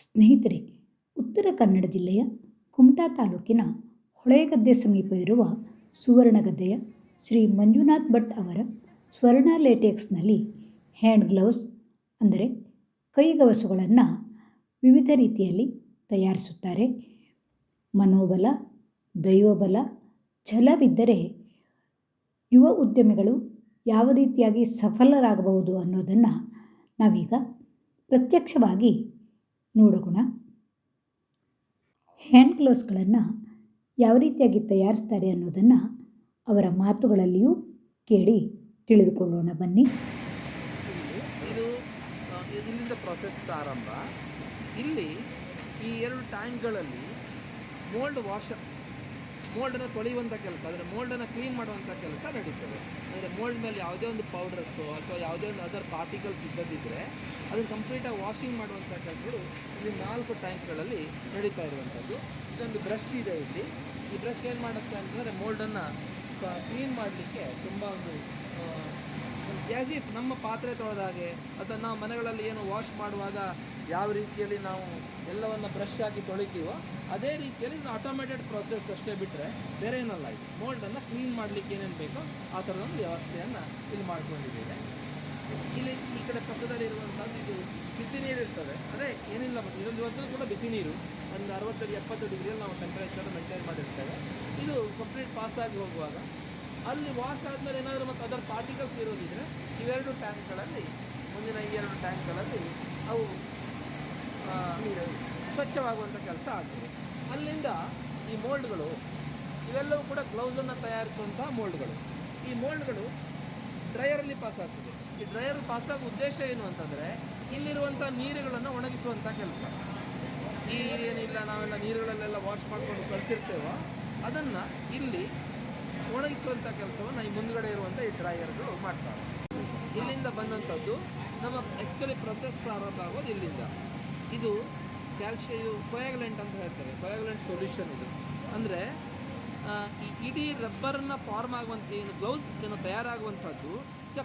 ಸ್ನೇಹಿತರೆ, ಉತ್ತರ ಕನ್ನಡ ಜಿಲ್ಲೆಯ ಕುಮಟಾ ತಾಲೂಕಿನ ಹೊಳೆಗದ್ದೆ ಸಮೀಪ ಇರುವ ಸುವರ್ಣಗದ್ದೆಯ ಶ್ರೀ ಮಂಜುನಾಥ್ ಭಟ್ ಅವರ ಸ್ವರ್ಣ ಲೇಟೆಕ್ಸ್ನಲ್ಲಿ ಹ್ಯಾಂಡ್ ಗ್ಲೌಸ್ ಅಂದರೆ ಕೈಗವಸುಗಳನ್ನು ವಿವಿಧ ರೀತಿಯಲ್ಲಿ ತಯಾರಿಸುತ್ತಾರೆ. ಮನೋಬಲ, ದೈವಬಲ, ಛಲವಿದ್ದರೆ ಯುವ ಉದ್ಯಮಿಗಳು ಯಾವ ರೀತಿಯಾಗಿ ಸಫಲರಾಗಬಹುದು ಅನ್ನೋದನ್ನು ನಾವೀಗ ಪ್ರತ್ಯಕ್ಷವಾಗಿ ನೋಡೋಣ. ಹ್ಯಾಂಡ್ ಗ್ಲೌಸ್ಗಳನ್ನು ಯಾವ ರೀತಿಯಾಗಿ ತಯಾರಿಸ್ತಾರೆ ಅನ್ನೋದನ್ನು ಅವರ ಮಾತುಗಳಲ್ಲಿಯೂ ಕೇಳಿ ತಿಳಿದುಕೊಳ್ಳೋಣ ಬನ್ನಿ. ಇದು ಇಲ್ಲಿಂದ ಪ್ರೊಸೆಸ್ ಪ್ರಾರಂಭ. ಇಲ್ಲಿ ಈ 2 ಟ್ಯಾಂಕ್ಗಳಲ್ಲಿ ಮೋಲ್ಡನ್ನು ತೊಳೆಯುವಂಥ ಕೆಲಸ, ಅಂದರೆ ಮೋಲ್ಡನ್ನು ಕ್ಲೀನ್ ಮಾಡುವಂಥ ಕೆಲಸ ನಡೀತದೆ. ಅಂದರೆ ಮೋಲ್ಡ್ ಮೇಲೆ ಯಾವುದೇ ಒಂದು ಪೌಡರ್ಸು ಅಥವಾ ಯಾವುದೇ ಒಂದು ಅದರ್ ಪಾರ್ಟಿಕಲ್ಸ್ ಇದ್ದದಿದ್ದರೆ ಅದನ್ನು ಕಂಪ್ಲೀಟಾಗಿ ವಾಷಿಂಗ್ ಮಾಡುವಂಥ ಕೆಲಸಗಳು ಇಲ್ಲಿ 4 ಟ್ಯಾಂಕ್ಗಳಲ್ಲಿ ನಡೀತಾ ಇರುವಂಥದ್ದು. ಇದೊಂದು ಬ್ರಷ್ ಇದೆ ಇಲ್ಲಿ. ಈ ಬ್ರಷ್ ಏನು ಮಾಡುತ್ತೆ ಅಂತಂದರೆ ಮೋಲ್ಡನ್ನು ಕ್ಲೀನ್ ಮಾಡಲಿಕ್ಕೆ ತುಂಬ ಒಂದು ಆ್ಯಸ್ ಇಫ್ ನಮ್ಮ ಪಾತ್ರೆ ತೊಳೆದ ಹಾಗೆ ಅಥವಾ ನಾವು ಮನೆಗಳಲ್ಲಿ ಏನು ವಾಶ್ ಮಾಡುವಾಗ ಯಾವ ರೀತಿಯಲ್ಲಿ ನಾವು ಎಲ್ಲವನ್ನು ಬ್ರಷ್ ಹಾಕಿ ತೊಳಿತೀವೋ ಅದೇ ರೀತಿಯಲ್ಲಿ ಆಟೋಮೇಟೆಡ್ ಪ್ರೊಸೆಸ್ ಅಷ್ಟೇ ಬಿಟ್ಟರೆ ಬೇರೆ ಏನಲ್ಲ. ಇದು ಮೋಲ್ಡನ್ನು ಕ್ಲೀನ್ ಮಾಡಲಿಕ್ಕೆ ಏನೇನು ಬೇಕೋ ಆ ಥರದೊಂದು ವ್ಯವಸ್ಥೆಯನ್ನು ಇಲ್ಲಿ ಮಾಡ್ಕೊಂಡಿದ್ದೇವೆ. ಇಲ್ಲಿ ಈ ಕಡೆ ಪಕ್ಕದಲ್ಲಿ ಇರುವಂಥದ್ದು ಇದು ಬಿಸಿ ನೀರು ಇರ್ತದೆ. ಅದೇ ಏನಿಲ್ಲ, ಮತ್ತು ಇದೊಂದು ಇವತ್ತು ಕೂಡ ಬಿಸಿ ನೀರು ಒಂದು 60-70 ಡಿಗ್ರಿಯಲ್ಲಿ ನಾವು ಟೆಂಪರೇಚರ್ ಮೇಂಟೈನ್ ಮಾಡಿರ್ತೇವೆ. ಇದು ಕಂಪ್ಲೀಟ್ ಪಾಸಾಗಿ ಹೋಗುವಾಗ ಅಲ್ಲಿ ವಾಶ್ ಆದಮೇಲೆ ಏನಾದರೂ ಮತ್ತು ಅದರ ಪಾರ್ಟಿಕಲ್ಸ್ ಇರೋದಿದ್ರೆ ಇವೆರಡು ಟ್ಯಾಂಕ್ಗಳಲ್ಲಿ, ಮುಂದಿನ ಈ 2 ಟ್ಯಾಂಕ್ಗಳಲ್ಲಿ ಅವು ಸ್ವಚ್ಛವಾಗುವಂಥ ಕೆಲಸ ಆಗ್ತದೆ. ಅಲ್ಲಿಂದ ಈ ಮೋಲ್ಡ್ಗಳು ಇವೆಲ್ಲವೂ ಕೂಡ ಗ್ಲೌಸನ್ನು ತಯಾರಿಸುವಂಥ ಮೋಲ್ಡ್ಗಳು. ಈ ಮೋಲ್ಡ್ಗಳು ಡ್ರೈಯರಲ್ಲಿ ಪಾಸ್ ಆಗ್ತದೆ. ಈ ಡ್ರೈಯರ್ ಪಾಸಾಗೋ ಉದ್ದೇಶ ಏನು ಅಂತಂದರೆ ಇಲ್ಲಿರುವಂಥ ನೀರುಗಳನ್ನು ಒಣಗಿಸುವಂಥ ಕೆಲಸ. ಈ ಏನಿಲ್ಲ ನಾವೆಲ್ಲ ನೀರುಗಳಲ್ಲೆಲ್ಲ ವಾಶ್ ಮಾಡ್ಕೊಂಡು ಕಳಿಸಿರ್ತೇವೋ ಅದನ್ನು ಇಲ್ಲಿ ಒಣಗಿಸುವಂಥ ಕೆಲಸವನ್ನು ಈ ಮುಂದುಗಡೆ ಇರುವಂಥ ಈ ಡ್ರೈಯರ್ಗಳು ಮಾಡ್ತಾರೆ. ಇಲ್ಲಿಂದ ಬಂದಂಥದ್ದು ನಮ್ಮ ಆ್ಯಕ್ಚುಲಿ ಪ್ರೊಸೆಸ್ ಪ್ರಾರಂಭ ಆಗೋದು ಇಲ್ಲಿಂದ. ಇದು ಇದು ಕೊಯಾಗುಲೆಂಟ್ ಅಂತ ಹೇಳ್ತಾರೆ. ಕೊಯಾಗುಲೆಂಟ್ ಸೊಲ್ಯೂಷನ್ ಇದು. ಅಂದರೆ ಈ ಇಡೀ ರಬ್ಬರ್ನ ಫಾರ್ಮ್ ಆಗುವಂಥ ಏನು ಗ್ಲೌಸ್ ಏನು ತಯಾರಾಗುವಂಥದ್ದು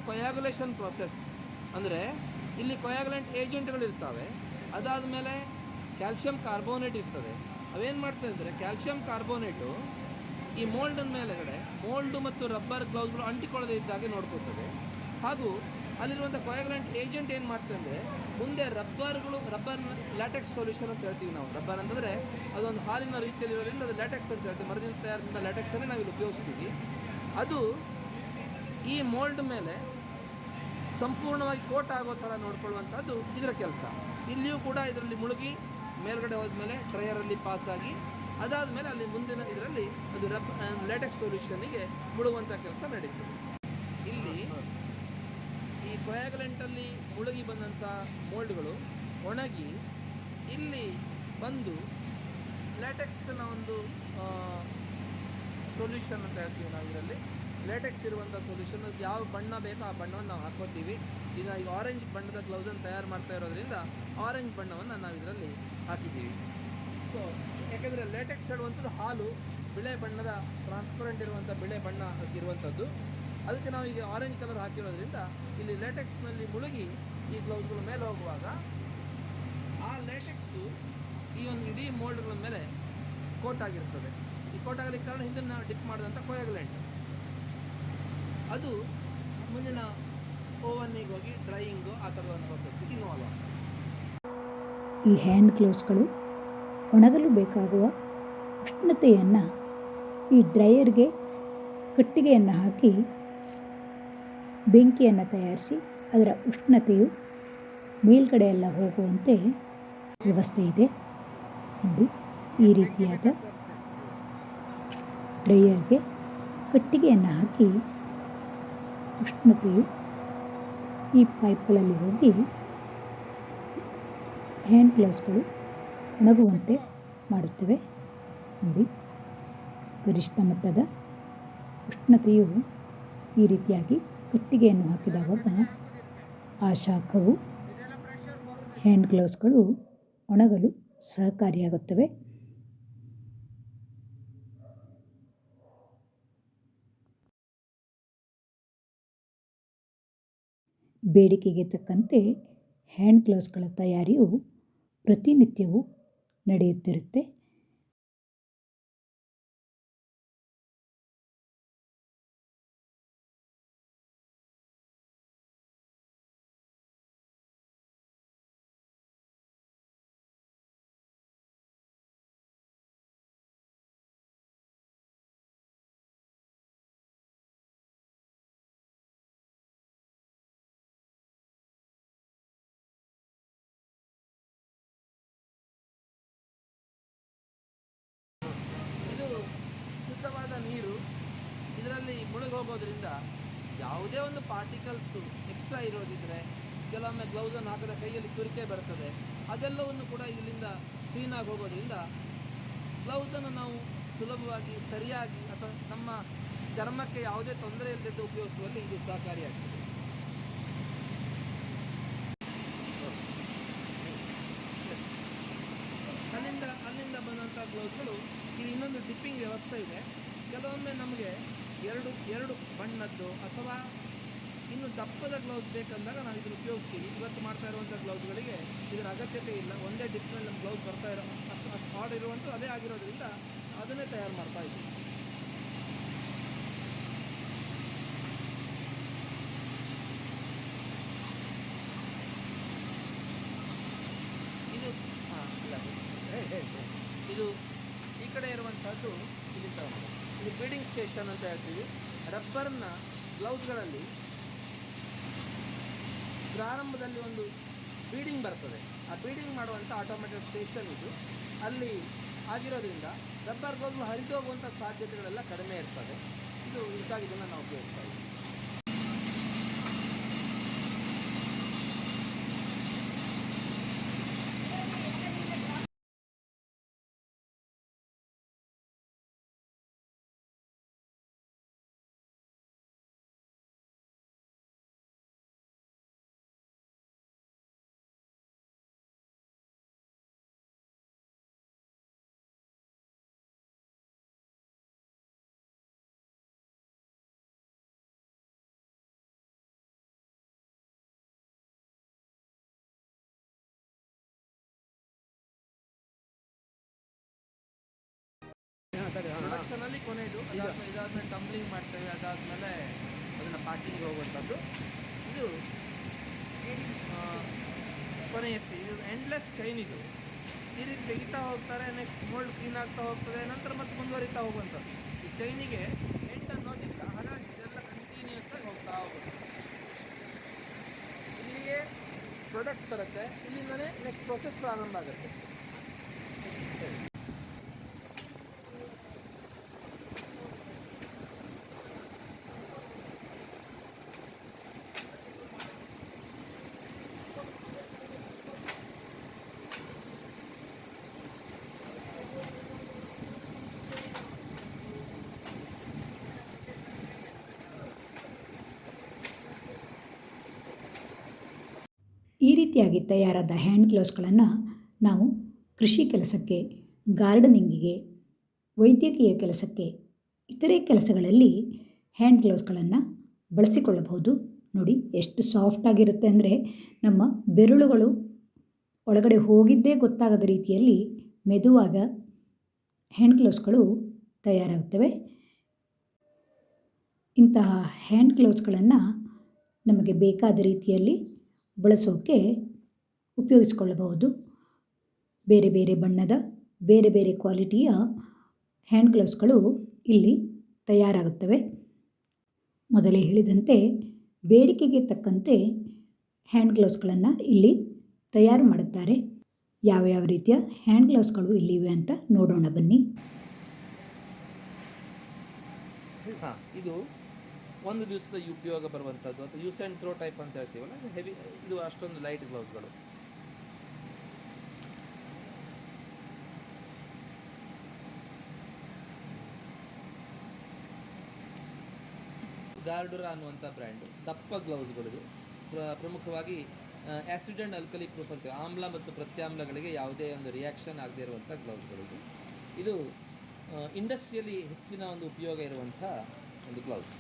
ಕೊಯಾಗುಲೇಷನ್ ಪ್ರೊಸೆಸ್. ಅಂದರೆ ಇಲ್ಲಿ ಕೊಯಾಗುಲೆಂಟ್ ಏಜೆಂಟ್ಗಳಿರ್ತವೆ. ಅದಾದಮೇಲೆ ಕ್ಯಾಲ್ಶಿಯಂ ಕಾರ್ಬೋನೇಟ್ ಇರ್ತದೆ. ಅವೇನು ಮಾಡ್ತದೆ ಅಂದರೆ ಕ್ಯಾಲ್ಶಿಯಂ ಕಾರ್ಬೋನೇಟು ಈ ಮೋಲ್ಡನ ಮೇಲೆಗಡೆ ಮೋಲ್ಡು ಮತ್ತು ರಬ್ಬರ್ ಗ್ಲೌಸ್ಗಳು ಅಂಟಿಕೊಳ್ಳದೆ ಇದ್ದಾಗೆ ನೋಡ್ಕೊಳ್ತದೆ. ಹಾಗೂ ಅಲ್ಲಿರುವಂಥ ಕೊಯಾಗುಲೆಂಟ್ ಏಜೆಂಟ್ ಏನು ಮಾಡ್ತದೆ ಅಂದರೆ ಮುಂದೆ ರಬ್ಬರ್ ಲ್ಯಾಟೆಕ್ಸ್ ಸೊಲ್ಯೂಷನ್ ಅಂತ ಹೇಳ್ತೀವಿ ನಾವು. ರಬ್ಬರ್ ಅಂತಂದರೆ ಅದೊಂದು ಹಾಲಿನ ರೀತಿಯಲ್ಲಿ ಇರೋದ್ರಿಂದ ಅದು ಲ್ಯಾಟೆಕ್ಸ್ ಅಂತ ಹೇಳ್ತೀವಿ. ಮರದಿಂದ ತಯಾರಿಸಿದ ಲ್ಯಾಟೆಕ್ಸನ್ನೇ ನಾವು ಇಲ್ಲಿ ಉಪಯೋಗಿಸ್ತೀವಿ. ಅದು ಈ ಮೋಲ್ಡ್ ಮೇಲೆ ಸಂಪೂರ್ಣವಾಗಿ ಕೋಟ್ ಆಗೋ ಥರ ನೋಡ್ಕೊಳ್ಳುವಂಥದ್ದು ಇದರ ಕೆಲಸ. ಇಲ್ಲಿಯೂ ಕೂಡ ಇದರಲ್ಲಿ ಮುಳುಗಿ ಮೇಲ್ಗಡೆ ಹೋದ್ಮೇಲೆ ಡ್ರೈಯರಲ್ಲಿ ಪಾಸಾಗಿ ಅದಾದಮೇಲೆ ಅಲ್ಲಿ ಮುಂದಿನ ಇದರಲ್ಲಿ ಅದು ಲ್ಯಾಟೆಕ್ಸ್ ಸೊಲ್ಯೂಷನ್ನಿಗೆ ಮುಳುಗುವಂಥ ಕೆಲಸ ನಡೀತದೆ. ಇಲ್ಲಿ ಈ ಕೊಯಾಗುಲೆಂಟಲ್ಲಿ ಮುಳುಗಿ ಬಂದಂಥ ಮೋಲ್ಡ್ಗಳು ಒಣಗಿ ಇಲ್ಲಿ ಬಂದು ಲ್ಯಾಟೆಕ್ಸ್ನ ಒಂದು ಸೊಲ್ಯೂಷನ್ ಅಂತ ಹೇಳ್ತೀವಿ ನಾವು. ಇದರಲ್ಲಿ ಲ್ಯಾಟೆಕ್ಸ್ ಇರುವಂಥ ಸೊಲ್ಯೂಷನ್ ಯಾವ ಬಣ್ಣ ಬೇಕೋ ಆ ಬಣ್ಣವನ್ನು ನಾವು ಹಾಕ್ಕೋತೀವಿ. ಈಗ ಆರೆಂಜ್ ಬಣ್ಣದ ಗ್ಲೌಸನ್ನು ತಯಾರು ಮಾಡ್ತಾ ಇರೋದ್ರಿಂದ ಆರೆಂಜ್ ಬಣ್ಣವನ್ನು ನಾವು ಇದರಲ್ಲಿ ಹಾಕಿದ್ದೀವಿ. ಸೊ ಯಾಕೆಂದರೆ ಲ್ಯಾಟೆಕ್ಸ್ ಹೇಳುವಂಥದ್ದು ಹಾಲು, ಬಿಳೆ ಬಣ್ಣದ ಟ್ರಾನ್ಸ್ಪರೆಂಟ್ ಇರುವಂಥ ಬಿಳೆ ಬಣ್ಣ ಇರುವಂಥದ್ದು. ಅದಕ್ಕೆ ನಾವು ಈಗ ಆರೆಂಜ್ ಕಲರ್ ಹಾಕಿರೋದ್ರಿಂದ ಇಲ್ಲಿ ಲ್ಯಾಟೆಕ್ಸ್ನಲ್ಲಿ ಮುಳುಗಿ ಈ ಗ್ಲೌಸ್ಗಳ ಮೇಲೆ ಹೋಗುವಾಗ ಆ ಲ್ಯಾಟೆಕ್ಸು ಈ ಒಂದು ಇಡೀ ಮೋಲ್ಡ್ಗಳ ಮೇಲೆ ಕೋಟ್ ಆಗಿರ್ತದೆ. ಈ ಕೋಟ್ ಆಗಲಿಕ್ಕೆ ಕಾರಣ ಹಿಂದೆ ನಾವು ಡಿಪ್ ಮಾಡಿದಂಥ ಕೊಯಾಗುಲೆಂಟ್. ಅದು ಮುಂದಿನ ಓವನ್ನಿಗೆ ಹೋಗಿ ಡ್ರೈಯಿಂಗು ಆ ಥರದ ಒಂದು ಪ್ರೊಸೆಸ್ಸಿಗೆ ಇನ್ವಾಲ್ವ್ ಆಗ್ತದೆ. ಈ ಹ್ಯಾಂಡ್ ಗ್ಲೌಸ್ಗಳು ಒಣಗಲು ಬೇಕಾಗುವ ಉಷ್ಣತೆಯನ್ನು ಈ ಡ್ರೈಯರ್ಗೆ ಕಟ್ಟಿಗೆಯನ್ನು ಹಾಕಿ ಬೆಂಕಿಯನ್ನು ತಯಾರಿಸಿ ಅದರ ಉಷ್ಣತೆಯು ಮೇಲ್ಗಡೆ ಎಲ್ಲ ಹೋಗುವಂತೆ ವ್ಯವಸ್ಥೆ ಇದೆ. ನೋಡಿ, ಈ ರೀತಿಯಾದ ಡ್ರೈಯರ್ಗೆ ಕಟ್ಟಿಗೆಯನ್ನು ಹಾಕಿ ಉಷ್ಣತೆಯು ಈ ಪೈಪ್ಗಳಲ್ಲಿ ಹೋಗಿ ಹ್ಯಾಂಡ್ ಗ್ಲೌಸ್ಗಳು ಒಣಗುವಂತೆ ಮಾಡುತ್ತವೆ. ನೋಡಿ, ಗರಿಷ್ಠ ಮಟ್ಟದ ಉಷ್ಣತೆಯು ಈ ರೀತಿಯಾಗಿ ಕಟ್ಟಿಗೆಯನ್ನು ಹಾಕಿದಾಗ ಆ ಶಾಖವು ಹ್ಯಾಂಡ್ ಗ್ಲೌಸ್ಗಳು ಒಣಗಲು ಸಹಕಾರಿಯಾಗುತ್ತವೆ. ಬೇಡಿಕೆಗೆ ತಕ್ಕಂತೆ ಹ್ಯಾಂಡ್ ಗ್ಲೌಸ್ಗಳ ತಯಾರಿಯು ಪ್ರತಿನಿತ್ಯವೂ ನಡೆಯುತ್ತಿರುತ್ತೆ. ಇದು ಶುದ್ಧವಾದ ನೀರು. ಇದರಲ್ಲಿ ಮುಳುಗಿ ಹೋಗೋದ್ರಿಂದ ಯಾವುದೇ ಒಂದು ಪಾರ್ಟಿಕಲ್ಸು ಎಕ್ಸ್ಟ್ರಾ ಇರೋದಿದ್ರೆ, ಕೆಲವೊಮ್ಮೆ ಗ್ಲೌಸನ್ನು ಹಾಕಿದ ಕೈಯಲ್ಲಿ ತುರಿಕೆ ಬರ್ತದೆ, ಅದೆಲ್ಲವನ್ನು ಕೂಡ ಇದರಿಂದ ಕ್ಲೀನಾಗಿ ಹೋಗೋದ್ರಿಂದ ಗ್ಲೌಸನ್ನು ನಾವು ಸುಲಭವಾಗಿ ಸರಿಯಾಗಿ ಅಥವಾ ನಮ್ಮ ಚರ್ಮಕ್ಕೆ ಯಾವುದೇ ತೊಂದರೆ ಇಲ್ಲದೆ ಉಪಯೋಗಿಸುವಲ್ಲಿ ಇದು ಸಹಕಾರಿಯಾಗ್ತದೆ. ಅಲ್ಲಿಂದ ಬಂದಂಥ ಗ್ಲೌಸ್ಗಳು, ಇದು ಇನ್ನೊಂದು ಡಿಪ್ಪಿಂಗ್ ವ್ಯವಸ್ಥೆ ಇದೆ. ಕೆಲವೊಮ್ಮೆ ನಮಗೆ ಎರಡು ಬಣ್ಣದ್ದು ಅಥವಾ ಇನ್ನು ದಪ್ಪದ ಗ್ಲೌಸ್ ಬೇಕಂದಾಗ ನಾವು ಇದನ್ನು ಉಪಯೋಗಿಸ್ತೀವಿ. ಇವತ್ತು ಮಾಡ್ತಾ ಇರುವಂಥ ಗ್ಲೌಸ್ಗಳಿಗೆ ಇದರ ಅಗತ್ಯತೆ ಇಲ್ಲ. ಒಂದೇ ಡಿಪ್ನಲ್ಲಿ ನಮ್ಮ ಗ್ಲೌಸ್ ಬರ್ತಾ ಇರೋ ಅಷ್ಟು ಹಾರ್ಡ್ ಇರುವಂಥ ಅದೇ ಆಗಿರೋದ್ರಿಂದ ಅದನ್ನೇ ತಯಾರು ಮಾಡ್ತಾ ಇದ್ದೀವಿ. ಇದು ಈ ಕಡೆ ಇರುವಂಥದ್ದು ಇದು ಬೀಡಿಂಗ್ ಸ್ಟೇಷನ್ ಅಂತ ಹೇಳ್ತೀವಿ. ರಬ್ಬರ್ನ ಗ್ಲೌಸ್ಗಳಲ್ಲಿ ಪ್ರಾರಂಭದಲ್ಲಿ ಒಂದು ಬೀಡಿಂಗ್ ಬರ್ತದೆ. ಆ ಬೀಡಿಂಗ್ ಮಾಡುವಂಥ ಆಟೋಮೆಟಿಕ್ ಸ್ಟೇಷನ್ ಇದು. ಅಲ್ಲಿ ಆಗಿರೋದ್ರಿಂದ ರಬ್ಬರ್ ಗ್ಲೌಸ್ಗಳು ಹರಿದೋಗುವಂಥ ಸಾಧ್ಯತೆಗಳೆಲ್ಲ ಕಡಿಮೆ ಇರ್ತದೆ. ಇದಕ್ಕಾಗಿ ಇದನ್ನು ನಾವು ಉಪಯೋಗಿಸ್ತಾ ಇದ್ದೀವಿ. ಪ್ರೊಡಕ್ಷನಲ್ಲಿ ಕೊನೆಯದು ಇದಾದ್ಮೇಲೆ ಟಂಬ್ಲಿಂಗ್ ಮಾಡ್ತೇವೆ. ಅದಾದಮೇಲೆ ಅದನ್ನು ಪ್ಯಾಕಿಂಗ್ ಹೋಗುವಂಥದ್ದು. ಇದು ಕೊನೆಯ ಇದು ಎಂಡ್ಲೆಸ್ ಚೈನ್. ಇದು ಈ ರೀತಿ ತೆಗಿತಾ ಹೋಗ್ತಾರೆ. ನೆಕ್ಸ್ಟ್ ಮೋಲ್ಡ್ ಕ್ಲೀನ್ ಆಗ್ತಾ ಹೋಗ್ತದೆ. ನಂತರ ಮತ್ತೆ ಮುಂದುವರಿತಾ ಹೋಗುವಂಥದ್ದು. ಈ ಚೈನಿಗೆ ಎಂಡ್ ಅನ್ನೋದಿಲ್ಲ, ಹಾಗಾಗಿ ಇದೆಲ್ಲ ಕಂಟಿನ್ಯೂಸ್ ಆಗಿ ಹೋಗ್ತಾ ಹೋಗುತ್ತೆ. ಇಲ್ಲಿಯೇ ಪ್ರಾಡಕ್ಟ್ ಬರುತ್ತೆ, ಇಲ್ಲಿಂದಲೇ ನೆಕ್ಸ್ಟ್ ಪ್ರೊಸೆಸ್ ಪ್ರಾರಂಭ ಆಗುತ್ತೆ. ಈ ರೀತಿಯಾಗಿ ತಯಾರಾದ ಹ್ಯಾಂಡ್ ಗ್ಲೌಸ್ಗಳನ್ನು ನಾವು ಕೃಷಿ ಕೆಲಸಕ್ಕೆ, ಗಾರ್ಡನಿಂಗಿಗೆ, ವೈದ್ಯಕೀಯ ಕೆಲಸಕ್ಕೆ, ಇತರೆ ಕೆಲಸಗಳಲ್ಲಿ ಹ್ಯಾಂಡ್ ಗ್ಲೌಸ್ಗಳನ್ನು ಬಳಸಿಕೊಳ್ಳಬಹುದು. ನೋಡಿ ಎಷ್ಟು ಸಾಫ್ಟಾಗಿರುತ್ತೆ ಅಂದರೆ ನಮ್ಮ ಬೆರಳುಗಳು ಒಳಗಡೆ ಹೋಗಿದ್ದೇ ಗೊತ್ತಾಗದ ರೀತಿಯಲ್ಲಿ ಮೆದುವಾದ ಹ್ಯಾಂಡ್ ಗ್ಲೌಸ್ಗಳು ತಯಾರಾಗುತ್ತವೆ. ಇಂತಹ ಹ್ಯಾಂಡ್ ಗ್ಲೌಸ್ಗಳನ್ನು ನಮಗೆ ಬೇಕಾದ ರೀತಿಯಲ್ಲಿ ಬಳಸೋಕ್ಕೆ ಉಪಯೋಗಿಸಿಕೊಳ್ಳಬಹುದು. ಬೇರೆ ಬೇರೆ ಬಣ್ಣದ, ಬೇರೆ ಬೇರೆ ಕ್ವಾಲಿಟಿಯ ಹ್ಯಾಂಡ್ ಗ್ಲೌಸ್ಗಳು ಇಲ್ಲಿ ತಯಾರಾಗುತ್ತವೆ. ಮೊದಲೇ ಹೇಳಿದಂತೆ ಬೇಡಿಕೆಗೆ ತಕ್ಕಂತೆ ಹ್ಯಾಂಡ್ ಗ್ಲೌಸ್ಗಳನ್ನು ಇಲ್ಲಿ ತಯಾರು ಮಾಡುತ್ತಾರೆ. ಯಾವ ರೀತಿಯ ಹ್ಯಾಂಡ್ ಗ್ಲೌಸ್ಗಳು ಇಲ್ಲಿವೆ ಅಂತ ನೋಡೋಣ ಬನ್ನಿ. ಇದು ಒಂದು ದಿವಸದ ಉಪಯೋಗ ಬರುವಂಥದ್ದು ಅಥವಾ ಯೂಸ್ ಆ್ಯಂಡ್ ಥ್ರೋ ಟೈಪ್ ಅಂತ ಹೇಳ್ತೀವಲ್ಲ, ಹೆವಿ. ಇದು ಅಷ್ಟೊಂದು ಲೈಟ್ ಗ್ಲೌಸ್ಗಳು. ಗಾರ್ಡುರಾ ಅನ್ನುವಂಥ ಬ್ರ್ಯಾಂಡು ದಪ್ಪ ಗ್ಲೌಸ್ಗಳಿದು. ಪ್ರಮುಖವಾಗಿ ಆ್ಯಸಿಡ್ ಆ್ಯಂಡ್ ಅಲ್ಕಲಿ ಪ್ರೂಫ್ ಅಂತ, ಆಮ್ಲ ಮತ್ತು ಪ್ರತ್ಯಾಮ್ಲಗಳಿಗೆ ಯಾವುದೇ ಒಂದು ರಿಯಾಕ್ಷನ್ ಆಗದೇ ಇರುವಂಥ ಗ್ಲೌಸ್ಗಳಿದು. ಇದು ಇಂಡಸ್ಟ್ರಿಯಲ್ಲಿ ಹೆಚ್ಚಿನ ಒಂದು ಉಪಯೋಗ ಇರುವಂಥ ಒಂದು ಗ್ಲೌಸ್.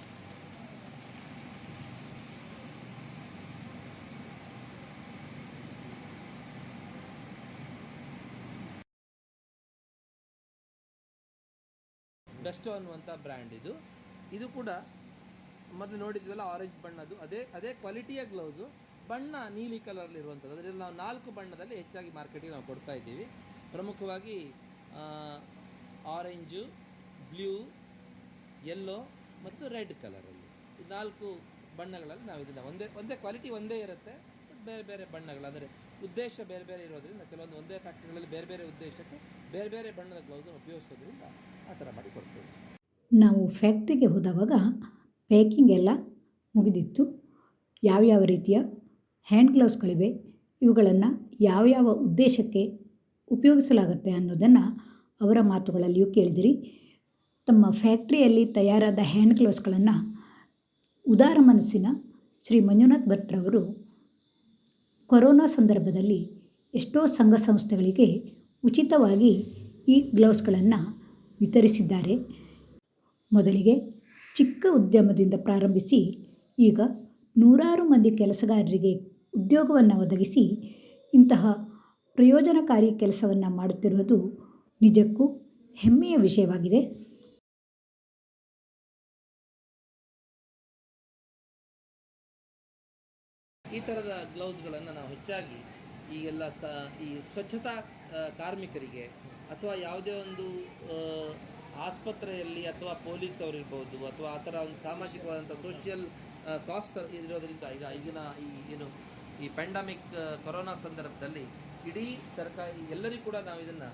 ಬೆಸ್ಟೋ ಅನ್ನುವಂಥ ಬ್ರ್ಯಾಂಡ್ ಇದು ಕೂಡ ಮೊದಲು ನೋಡಿದ್ವಲ್ಲ ಆರೆಂಜ್ ಬಣ್ಣದ್ದು ಅದೇ ಕ್ವಾಲಿಟಿಯ ಗ್ಲೌಸು, ಬಣ್ಣ ನೀಲಿ ಕಲರ್ಲಿರುವಂಥದ್ದು. ಅದರಲ್ಲಿ ನಾವು 4 ಬಣ್ಣದಲ್ಲಿ ಹೆಚ್ಚಾಗಿ ಮಾರ್ಕೆಟಿಗೆ ನಾವು ಕೊಡ್ತಾ ಇದ್ದೀವಿ. ಪ್ರಮುಖವಾಗಿ ಆರೆಂಜು, ಬ್ಲೂ, ಯೆಲ್ಲೋ ಮತ್ತು ರೆಡ್ ಕಲರಲ್ಲಿ ಈ 4 ಬಣ್ಣಗಳಲ್ಲಿ ನಾವು ಇದನ್ನು ಒಂದೇ ಕ್ವಾಲಿಟಿ ಒಂದೇ ಇರುತ್ತೆ, ಬೇರೆ ಬೇರೆ ಬಣ್ಣಗಳು, ಅಂದರೆ ಉದ್ದೇಶ ಬೇರೆ ಬೇರೆ ಇರೋದ್ರಿಂದ ಕೆಲವೊಂದು ಒಂದೇ ಫ್ಯಾಕ್ಟ್ರಿಗಳಲ್ಲಿ ಬೇರೆ ಬೇರೆ ಉದ್ದೇಶಕ್ಕೆ ಬೇರೆ ಬೇರೆ ಬಣ್ಣದ ಗ್ಲೌಸನ್ನು ಉಪಯೋಗಿಸೋದ್ರಿಂದ ಆ ಥರ ಮಾಡಿ ಕೊಡ್ತೇವೆ. ನಾವು ಫ್ಯಾಕ್ಟ್ರಿಗೆ ಹೋದವಾಗ ಪ್ಯಾಕಿಂಗ್ ಎಲ್ಲ ಮುಗಿದಿತ್ತು. ಯಾವ್ಯಾವ ರೀತಿಯ ಹ್ಯಾಂಡ್ ಗ್ಲೌಸ್ಗಳಿವೆ, ಇವುಗಳನ್ನು ಯಾವ್ಯಾವ ಉದ್ದೇಶಕ್ಕೆ ಉಪಯೋಗಿಸಲಾಗುತ್ತೆ ಅನ್ನೋದನ್ನು ಅವರ ಮಾತುಗಳಲ್ಲಿಯೂ ಕೇಳಿದಿರಿ. ತಮ್ಮ ಫ್ಯಾಕ್ಟ್ರಿಯಲ್ಲಿ ತಯಾರಾದ ಹ್ಯಾಂಡ್ ಗ್ಲೌಸ್ಗಳನ್ನು ಉದಾರ ಮನಸ್ಸಿನ ಶ್ರೀ ಮಂಜುನಾಥ್ ಭಟ್ರವರು ಕೊರೋನಾ ಸಂದರ್ಭದಲ್ಲಿ ಎಷ್ಟೋ ಸಂಘ ಸಂಸ್ಥೆಗಳಿಗೆ ಉಚಿತವಾಗಿ ಈ ಗ್ಲೌಸ್ಗಳನ್ನು ವಿತರಿಸಿದ್ದಾರೆ. ಮೊದಲಿಗೆ ಚಿಕ್ಕ ಉದ್ಯಮದಿಂದ ಪ್ರಾರಂಭಿಸಿ ಈಗ ನೂರಾರು ಮಂದಿ ಕೆಲಸಗಾರರಿಗೆ ಉದ್ಯೋಗವನ್ನು ಒದಗಿಸಿ ಇಂತಹ ಪ್ರಯೋಜನಕಾರಿ ಕೆಲಸವನ್ನು ಮಾಡುತ್ತಿರುವುದು ನಿಜಕ್ಕೂ ಹೆಮ್ಮೆಯ ವಿಷಯವಾಗಿದೆ. ಈ ಥರದ ಗ್ಲೌಸ್ಗಳನ್ನು ನಾವು ಹೆಚ್ಚಾಗಿ ಈಗೆಲ್ಲ ಈ ಸ್ವಚ್ಛತಾ ಕಾರ್ಮಿಕರಿಗೆ ಅಥವಾ ಯಾವುದೇ ಒಂದು ಆಸ್ಪತ್ರೆಯಲ್ಲಿ ಅಥವಾ ಪೊಲೀಸ್ ಅವರಿರ್ಬೋದು ಅಥವಾ ಆ ಥರ ಒಂದು ಸಾಮಾಜಿಕವಾದಂಥ ಸೋಷಿಯಲ್ ಕಾಸ್ಟ್ ಇರೋದ್ರಿಂದ ಈಗಿನ ಈ ಪ್ಯಾಂಡಮಿಕ್ ಕೊರೋನಾ ಸಂದರ್ಭದಲ್ಲಿ ಇಡೀ ಸರ್ಕಾರ ಎಲ್ಲರಿಗೂ ಕೂಡ ನಾವು ಇದನ್ನು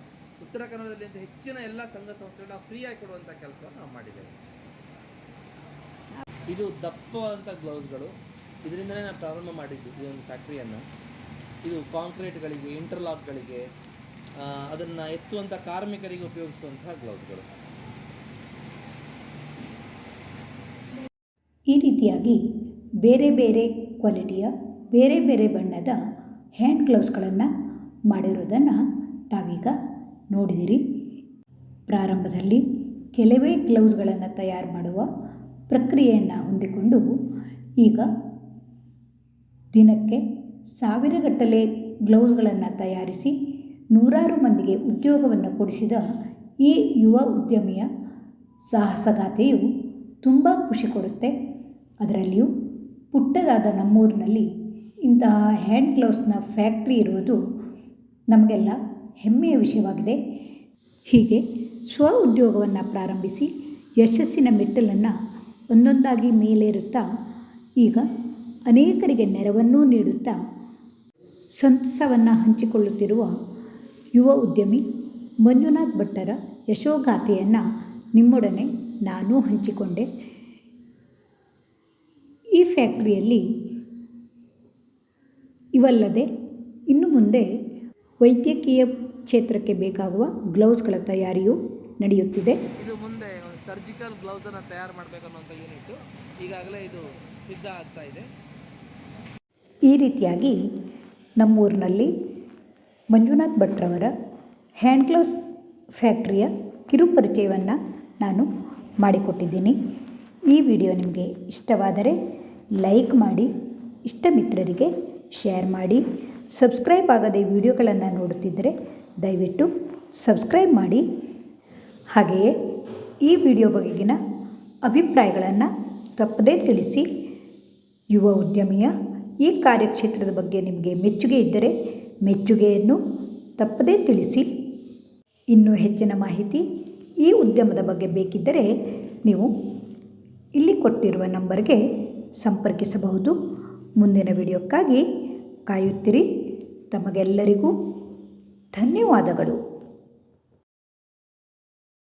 ಉತ್ತರ ಕನ್ನಡದಲ್ಲಿ ಅಂತ ಹೆಚ್ಚಿನ ಎಲ್ಲ ಸಂಘ ಸಂಸ್ಥೆಗಳನ್ನ ಫ್ರೀಯಾಗಿ ಕೊಡುವಂಥ ಕೆಲಸವನ್ನು ನಾವು ಮಾಡಿದ್ದೇವೆ. ಇದು ದಪ್ಪವಾದಂಥ ಗ್ಲೌಸ್ಗಳು, ಇದರಿಂದಲೇ ನಾವು ಪ್ರಾರಂಭ ಮಾಡಿದ್ದು ಈ ಒಂದು ಫ್ಯಾಕ್ಟ್ರಿಯನ್ನು. ಇದು ಕಾಂಕ್ರೀಟ್ಗಳಿಗೆ, ಇಂಟರ್ಲಾಕ್ಗಳಿಗೆ, ಅದನ್ನು ಎತ್ತುವಂಥ ಕಾರ್ಮಿಕರಿಗೆ ಉಪಯೋಗಿಸುವಂತಹ ಗ್ಲೌಸ್ಗಳು. ಈ ರೀತಿಯಾಗಿ ಬೇರೆ ಬೇರೆ ಕ್ವಾಲಿಟಿಯ ಬೇರೆ ಬೇರೆ ಬಣ್ಣದ ಹ್ಯಾಂಡ್ ಗ್ಲೌಸ್ಗಳನ್ನು ಮಾಡಿರೋದನ್ನು ತಾವೀಗ ನೋಡಿದಿರಿ. ಪ್ರಾರಂಭದಲ್ಲಿ ಕೆಲವೇ ಗ್ಲೌಸ್ಗಳನ್ನು ತಯಾರು ಮಾಡುವ ಪ್ರಕ್ರಿಯೆಯನ್ನು ಹೊಂದಿಕೊಂಡು ಈಗ ದಿನಕ್ಕೆ ಸಾವಿರಗಟ್ಟಲೆ ಗ್ಲೌಸ್ಗಳನ್ನು ತಯಾರಿಸಿ ನೂರಾರು ಮಂದಿಗೆ ಉದ್ಯೋಗವನ್ನು ಕೊಡಿಸಿದ ಈ ಯುವ ಉದ್ಯಮಿಯ ಸಾಹಸಗಾಥೆಯು ತುಂಬ ಖುಷಿ ಕೊಡುತ್ತೆ. ಅದರಲ್ಲಿಯೂ ಪುಟ್ಟದಾದ ನಮ್ಮೂರಿನಲ್ಲಿ ಇಂತಹ ಹ್ಯಾಂಡ್ ಗ್ಲೌಸ್ನ ಫ್ಯಾಕ್ಟ್ರಿ ಇರುವುದು ನಮಗೆಲ್ಲ ಹೆಮ್ಮೆಯ ವಿಷಯವಾಗಿದೆ. ಹೀಗೆ ಸ್ವ ಉದ್ಯೋಗವನ್ನು ಪ್ರಾರಂಭಿಸಿ ಯಶಸ್ಸಿನ ಮೆಟ್ಟಲನ್ನು ಒಂದೊಂದಾಗಿ ಮೇಲೇರುತ್ತಾ ಈಗ ಅನೇಕರಿಗೆ ನೆರವನ್ನೂ ನೀಡುತ್ತಾ ಸಂತಸವನ್ನು ಹಂಚಿಕೊಳ್ಳುತ್ತಿರುವ ಯುವ ಉದ್ಯಮಿ ಮಂಜುನಾಥ್ ಭಟ್ಟರ ಯಶೋಗಾಥೆಯನ್ನು ನಿಮ್ಮೊಡನೆ ನಾನೂ ಹಂಚಿಕೊಂಡೆ. ಈ ಫ್ಯಾಕ್ಟ್ರಿಯಲ್ಲಿ ಇವಲ್ಲದೆ ಇನ್ನು ಮುಂದೆ ವೈದ್ಯಕೀಯ ಕ್ಷೇತ್ರಕ್ಕೆ ಬೇಕಾಗುವ ಗ್ಲೌಸ್ಗಳ ತಯಾರಿಯೂ ನಡೆಯುತ್ತಿದೆ. ಇದು ಮುಂದೆ ಒಂದು ಸರ್ಜಿಕಲ್ ಗ್ಲೌಸನ್ನು ತಯಾರು ಮಾಡಬೇಕನ್ನುವಂಥ ಯೂನಿಟ್ ಈಗಾಗಲೇ ಇದು ಸಿದ್ಧ ಆಗ್ತಾ ಇದೆ. ಈ ರೀತಿಯಾಗಿ ನಮ್ಮೂರಿನಲ್ಲಿ ಮಂಜುನಾಥ್ ಭಟ್ರವರ ಹ್ಯಾಂಡ್ ಗ್ಲೌಸ್ ಫ್ಯಾಕ್ಟ್ರಿಯ ಕಿರುಪರಿಚಯವನ್ನು ನಾನು ಮಾಡಿಕೊಟ್ಟಿದ್ದೀನಿ. ಈ ವಿಡಿಯೋ ನಿಮಗೆ ಇಷ್ಟವಾದರೆ ಲೈಕ್ ಮಾಡಿ, ಇಷ್ಟ ಮಿತ್ರರಿಗೆ ಶೇರ್ ಮಾಡಿ. ಸಬ್ಸ್ಕ್ರೈಬ್ ಆಗದೆ ವಿಡಿಯೋಗಳನ್ನು ನೋಡುತ್ತಿದ್ದರೆ ದಯವಿಟ್ಟು ಸಬ್ಸ್ಕ್ರೈಬ್ ಮಾಡಿ. ಹಾಗೆಯೇ ಈ ವಿಡಿಯೋ ಬಗೆಗಿನ ಅಭಿಪ್ರಾಯಗಳನ್ನು ತಪ್ಪದೇ ತಿಳಿಸಿ. ಯುವ ಉದ್ಯಮಿಯ ಈ ಕಾರ್ಯಕ್ಷೇತ್ರದ ಬಗ್ಗೆ ನಿಮಗೆ ಮೆಚ್ಚುಗೆ ಇದ್ದರೆ ಮೆಚ್ಚುಗೆಯನ್ನು ತಪ್ಪದೇ ತಿಳಿಸಿ. ಇನ್ನೂ ಹೆಚ್ಚಿನ ಮಾಹಿತಿ ಈ ಉದ್ಯಮದ ಬಗ್ಗೆ ಬೇಕಿದ್ದರೆ ನೀವು ಇಲ್ಲಿ ಕೊಟ್ಟಿರುವ ನಂಬರ್ಗೆ ಸಂಪರ್ಕಿಸಬಹುದು. ಮುಂದಿನ ವಿಡಿಯೋಕ್ಕಾಗಿ ಕಾಯುತ್ತಿರಿ. ತಮಗೆಲ್ಲರಿಗೂ ಧನ್ಯವಾದಗಳು.